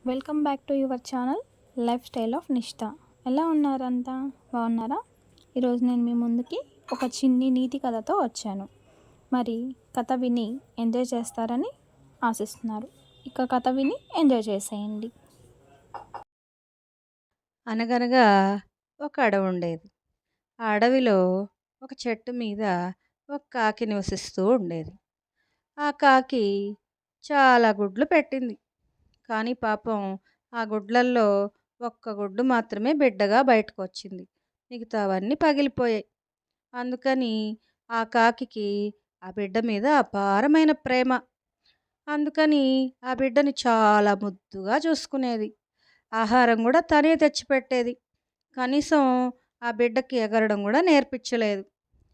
Welcome back to your channel life style of నిష్ఠ. ఎలా ఉన్నారంతా? బాగున్నారా? ఈరోజు నేను మీ ముందుకి ఒక చిన్ని నీతి కథతో వచ్చాను. మరి కథ విని ఎంజాయ్ చేస్తారని ఆశిస్తున్నారు. ఇక కథ విని ఎంజాయ్ చేసేయండి. అనగనగా ఒక అడవి ఉండేది. ఆ అడవిలో ఒక చెట్టు మీద ఒక కాకి నివసిస్తూ ఉండేది. ఆ కాకి చాలా గుడ్లు పెట్టింది. కానీ పాపం ఆ గుడ్లల్లో ఒక్క గుడ్డు మాత్రమే బిడ్డగా బయటకొచ్చింది. మిగతావన్నీ పగిలిపోయాయి. అందుకని ఆ కాకికి ఆ బిడ్డ మీద అపారమైన ప్రేమ. అందుకని ఆ బిడ్డని చాలా ముద్దుగా చూసుకునేది. ఆహారం కూడా తనే తెచ్చిపెట్టేది. కనీసం ఆ బిడ్డకి ఎగరడం కూడా నేర్పించలేదు.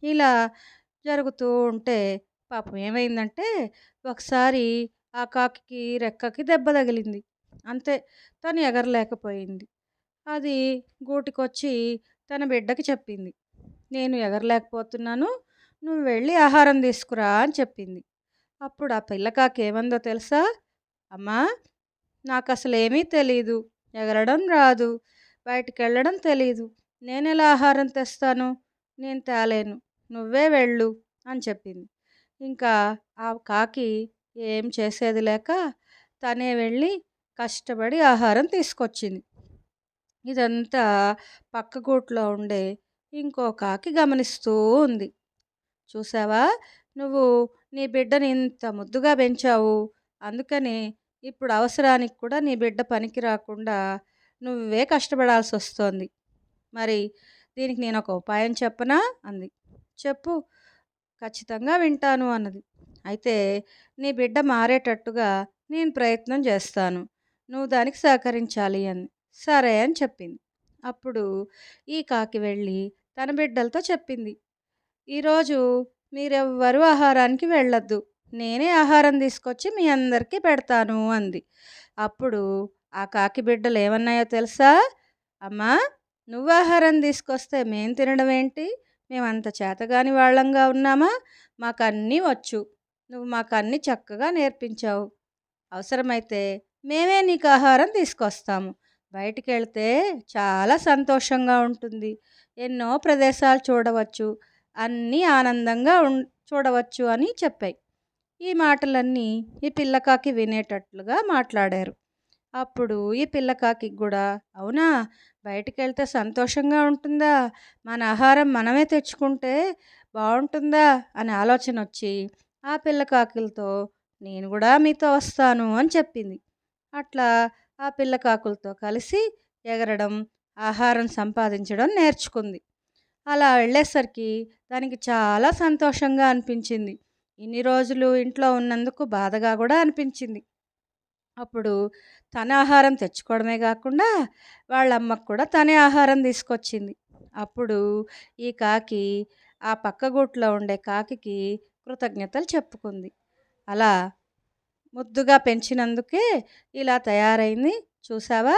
ఇలా జరుగుతూ ఉంటే పాపం ఏమైందంటే ఒకసారి ఆ కాకికి రెక్కకి దెబ్బ తగిలింది. అంతే, తను ఎగరలేకపోయింది. అది గూటికొచ్చి తన బిడ్డకి చెప్పింది, నేను ఎగరలేకపోతున్నాను, నువ్వు వెళ్ళి ఆహారం తీసుకురా అని చెప్పింది. అప్పుడు ఆ పిల్ల కాకి ఏమందో తెలుసా? అమ్మా, నాకు అసలు ఏమీ తెలీదు, ఎగరడం రాదు, బయటికి వెళ్ళడం తెలీదు, నేను ఎలా ఆహారం తెస్తాను, నేను తేలేను, నువ్వే వెళ్ళు అని చెప్పింది. ఇంకా ఆ కాకి ఏం చేసేది లేక తనే వెళ్ళి కష్టపడి ఆహారం తీసుకొచ్చింది. ఇదంతా పక్క గూట్లో ఉండే ఇంకో కాకి గమనిస్తూ ఉంది. చూసావా, నువ్వు నీ బిడ్డని ఇంత ముద్దుగా పెంచావు, అందుకని ఇప్పుడు అవసరానికి కూడా నీ బిడ్డ పనికి రాకుండా నువ్వే కష్టపడాల్సి వస్తోంది. మరి దీనికి నేను ఒక ఉపాయం చెప్పనా అంది. చెప్పు, ఖచ్చితంగా వింటాను అన్నది. అయితే నీ బిడ్డ మారేటట్టుగా నేను ప్రయత్నం చేస్తాను, నువ్వు దానికి సహకరించాలి అంది. సరే అని చెప్పింది. అప్పుడు ఈ కాకి వెళ్ళి తన బిడ్డలతో చెప్పింది, ఈరోజు మీరెవ్వరూ ఆహారానికి వెళ్ళొద్దు, నేనే ఆహారం తీసుకొచ్చి మీ అందరికీ పెడతాను అంది. అప్పుడు ఆ కాకి బిడ్డలు ఏమన్నాయో తెలుసా? అమ్మా, నువ్వు ఆహారం తీసుకొస్తే మేం తినడం ఏంటి, మేమంత చేతగాని వాళ్ళంగా ఉన్నామా, మాకన్నీ వచ్చు, నువ్వు మాకన్నీ చక్కగా నేర్పించావు, అవసరమైతే మేమే నీకు ఆహారం తీసుకొస్తాము, బయటికి వెళ్తే చాలా సంతోషంగా ఉంటుంది, ఎన్నో ప్రదేశాలు చూడవచ్చు, అన్నీ ఆనందంగా చూడవచ్చు అని చెప్పాయి. ఈ మాటలన్నీ ఈ పిల్లకాకి వినేటట్లుగా మాట్లాడారు. అప్పుడు ఈ పిల్లకాకి కూడా అవునా, బయటికి వెళ్తే సంతోషంగా ఉంటుందా, మన ఆహారం మనమే తెచ్చుకుంటే బాగుంటుందా అని ఆలోచన వచ్చి ఆ పిల్లకాకులతో నేను కూడా మీతో వస్తాను అని చెప్పింది. అట్లా ఆ పిల్లకాకులతో కలిసి ఎగరడం, ఆహారం సంపాదించడం నేర్చుకుంది. అలా వెళ్ళేసరికి దానికి చాలా సంతోషంగా అనిపించింది. ఇన్ని రోజులు ఇంట్లో ఉన్నందుకు బాధగా కూడా అనిపించింది. అప్పుడు తన ఆహారం తెచ్చుకోవడమే కాకుండా వాళ్ళ అమ్మకు కూడా తనే ఆహారం తీసుకొచ్చింది. అప్పుడు ఈ కాకి ఆ పక్క గూట్లో ఉండే కాకికి కృతజ్ఞతలు చెప్పుకుంది. అలా ముద్దుగా పెంచినందుకే ఇలా తయారైంది. చూసావా,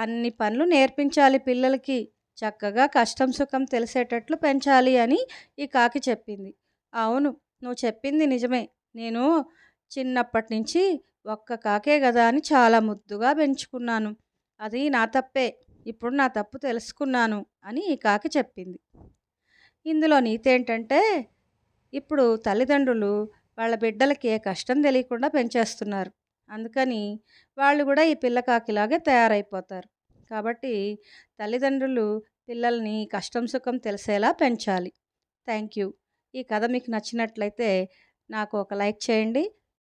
అన్ని పనులు నేర్పించాలి పిల్లలకి, చక్కగా కష్టం సుఖం తెలిసేటట్లు పెంచాలి అని ఈ కాకి చెప్పింది. అవును, నువ్వు చెప్పింది నిజమే, నేను చిన్నప్పటి నుంచి ఒక్క కాకే కదా అని చాలా ముద్దుగా పెంచుకున్నాను, అది నా తప్పే, ఇప్పుడు నా తప్పు తెలుసుకున్నాను అని ఈ కాకి చెప్పింది. ఇందులో నీతి ఏంటంటే, ఇప్పుడు తల్లిదండ్రులు వాళ్ళ బిడ్డలకి ఏ కష్టం తెలియకుండా పెంచేస్తున్నారు. అందుకని వాళ్ళు కూడా ఈ పిల్ల కాకిలాగే తయారైపోతారు. కాబట్టి తల్లిదండ్రులు పిల్లల్ని కష్టం సుఖం తెలిసేలా పెంచాలి. Thank you. ఈ కథ మీకు నచ్చినట్లయితే నాకు ఒక లైక్ చేయండి.